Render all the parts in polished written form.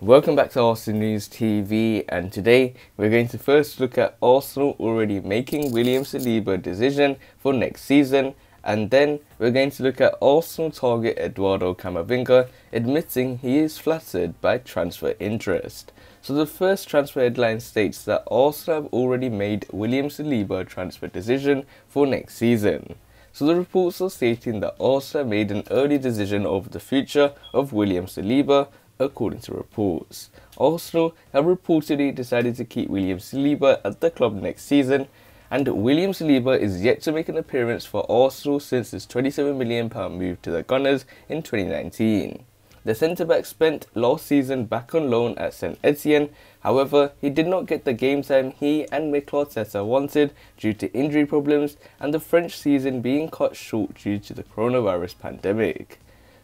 Welcome back to Arsenal News TV, and today we're going to first look at Arsenal already making William Saliba decision for next season, and then we're going to look at Arsenal target Eduardo Camavinga admitting he is flattered by transfer interest. So the first transfer headline states that Arsenal have already made William Saliba transfer decision for next season. So the reports are stating that Arsenal made an early decision over the future of William Saliba. According to reports, Arsenal have reportedly decided to keep William Saliba at the club next season, and William Saliba is yet to make an appearance for Arsenal since his £27 million move to the Gunners in 2019. The centre-back spent last season back on loan at St Etienne. However, he did not get the game time he and Mikel Arteta wanted due to injury problems and the French season being cut short due to the coronavirus pandemic.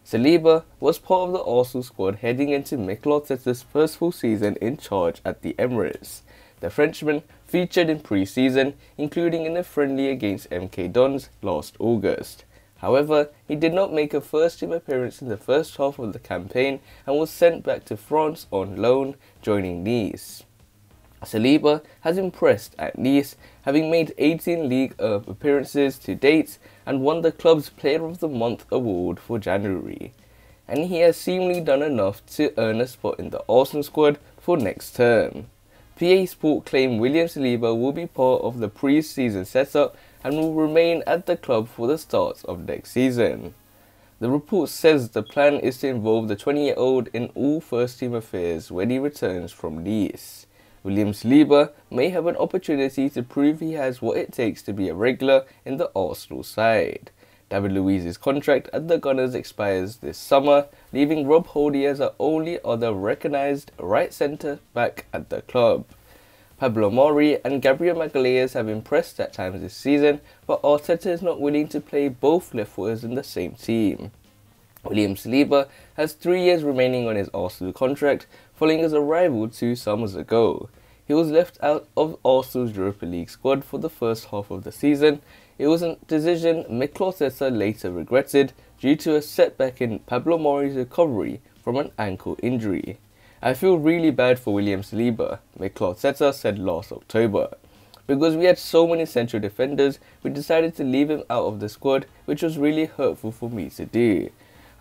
Saliba was part of the Arsenal squad heading into Mikel Arteta's first full season in charge at the Emirates. The Frenchman featured in pre-season, including in a friendly against MK Dons last August. However, he did not make a first-team appearance in the first half of the campaign and was sent back to France on loan, joining Nice. Saliba has impressed at Nice, having made 18 league appearances to date and won the club's Player of the Month award for January. And he has seemingly done enough to earn a spot in the Arsenal squad for next term. PA Sport claim William Saliba will be part of the pre-season setup and will remain at the club for the start of next season. The report says the plan is to involve the 20-year-old in all first-team affairs when he returns from Nice. William Saliba may have an opportunity to prove he has what it takes to be a regular in the Arsenal side. David Luiz's contract at the Gunners expires this summer, leaving Rob Holding as the only other recognised right centre-back at the club. Pablo Mari and Gabriel Magalhaes have impressed at times this season, but Arteta is not willing to play both left-footers in the same team. William Saliba has 3 years remaining on his Arsenal contract following his arrival 2 summers ago. He was left out of Arsenal's Europa League squad for the first half of the season. It was a decision Mikel Arteta later regretted due to a setback in Pablo Mari's recovery from an ankle injury. "I feel really bad for William Saliba," Mikel Arteta said last October. "Because we had so many central defenders, we decided to leave him out of the squad, which was really hurtful for me to do.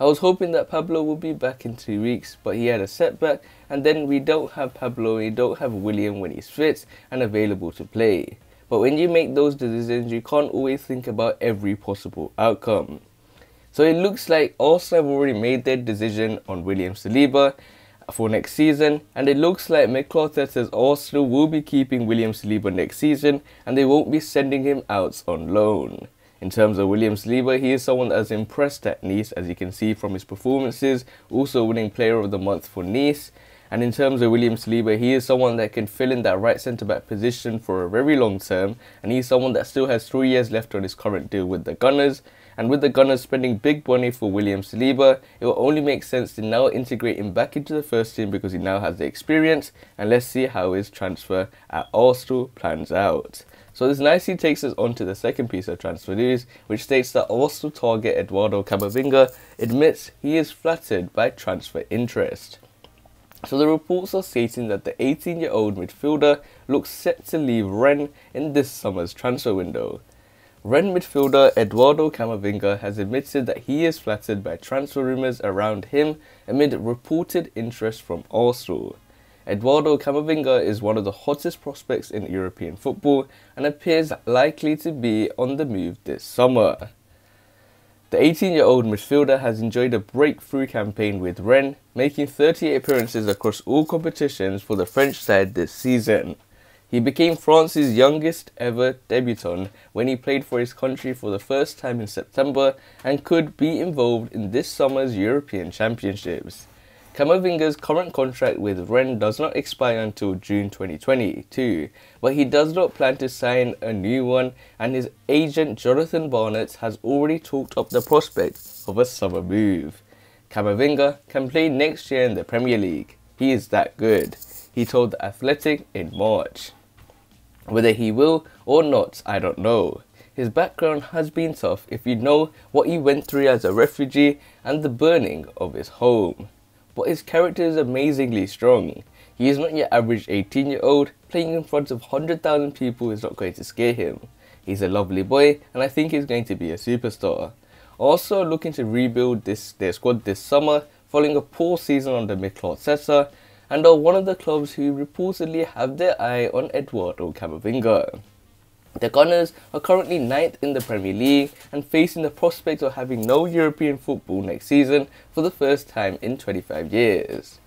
I was hoping that Pablo would be back in 2 weeks, but he had a setback, and then we don't have Pablo, we don't have William when he's fit and available to play. But when you make those decisions, you can't always think about every possible outcome." So it looks like Arsenal have already made their decision on William Saliba for next season, and it looks like Mikel Arteta's Arsenal will be keeping William Saliba next season, and they won't be sending him out on loan. In terms of William Saliba, he is someone that has impressed at Nice, as you can see from his performances, also winning Player of the Month for Nice. And in terms of William Saliba, he is someone that can fill in that right centre-back position for a very long term, and he's someone that still has 3 years left on his current deal with the Gunners. And with the Gunners spending big money for William Saliba, it will only make sense to now integrate him back into the first team because he now has the experience, and let's see how his transfer at Arsenal plans out. So this nicely takes us on to the second piece of transfer news, which states that Arsenal target Eduardo Camavinga admits he is flattered by transfer interest. So the reports are stating that the 18-year-old midfielder looks set to leave Rennes in this summer's transfer window. Rennes midfielder Eduardo Camavinga has admitted that he is flattered by transfer rumours around him amid reported interest from Arsenal. Eduardo Camavinga is one of the hottest prospects in European football and appears likely to be on the move this summer. The 18-year-old midfielder has enjoyed a breakthrough campaign with Rennes, making 38 appearances across all competitions for the French side this season. He became France's youngest ever debutant when he played for his country for the first time in September and could be involved in this summer's European Championships. Camavinga's current contract with Rennes does not expire until June 2022, but he does not plan to sign a new one, and his agent Jonathan Barnett has already talked up the prospect of a summer move. Camavinga can play next year in the Premier League. He is that good, he told The Athletic in March. Whether he will or not, I don't know. His background has been tough if you know what he went through as a refugee and the burning of his home. but his character is amazingly strong. He is not your average 18-year-old, playing in front of 100,000 people is not going to scare him. He's a lovely boy, and I think he's going to be a superstar. Also looking to rebuild their squad this summer, following a poor season under Mikel Arteta, and are one of the clubs who reportedly have their eye on Eduardo Camavinga. The Gunners are currently 9th in the Premier League and facing the prospect of having no European football next season for the first time in 25 years.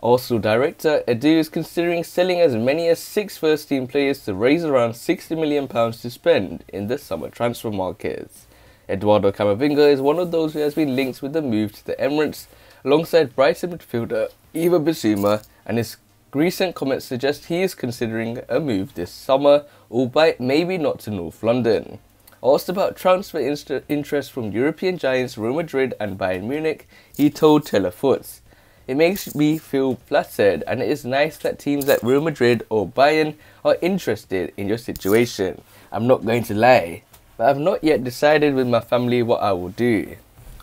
Arsenal director Edu is considering selling as many as 6 first-team players to raise around £60 million to spend in the summer transfer markets. Eduardo Camavinga is one of those who has been linked with the move to the Emirates, alongside Brighton midfielder Iva Bissouma, and his recent comments suggest he is considering a move this summer, albeit maybe not to North London. Asked about transfer interest from European giants Real Madrid and Bayern Munich, he told Telefoot, "It makes me feel flattered, and it is nice that teams like Real Madrid or Bayern are interested in your situation. I'm not going to lie, but I've not yet decided with my family what I will do."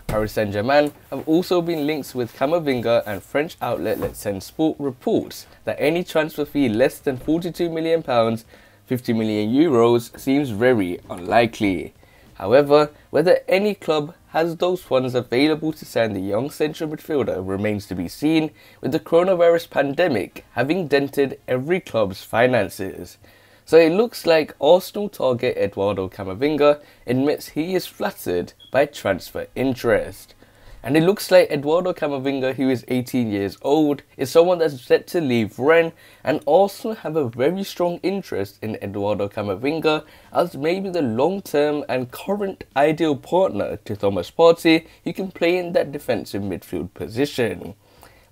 Paris Saint-Germain have also been linked with Camavinga, and French outlet Let's Send Sport reports that any transfer fee less than £42 million, €50 million, seems very unlikely. However, whether any club has those funds available to sign the young central midfielder remains to be seen, with the coronavirus pandemic having dented every club's finances. So it looks like Arsenal target Eduardo Camavinga admits he is flattered by transfer interest. And it looks like Eduardo Camavinga, who is 18 years old, is someone that's set to leave Rennes, and Arsenal have a very strong interest in Eduardo Camavinga as maybe the long-term and current ideal partner to Thomas Partey, who can play in that defensive midfield position.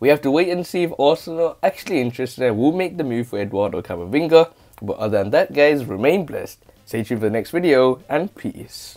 We have to wait and see if Arsenal are actually interested and will make the move for Eduardo Camavinga. But other than that, guys, remain blessed. Stay tuned for the next video, and peace.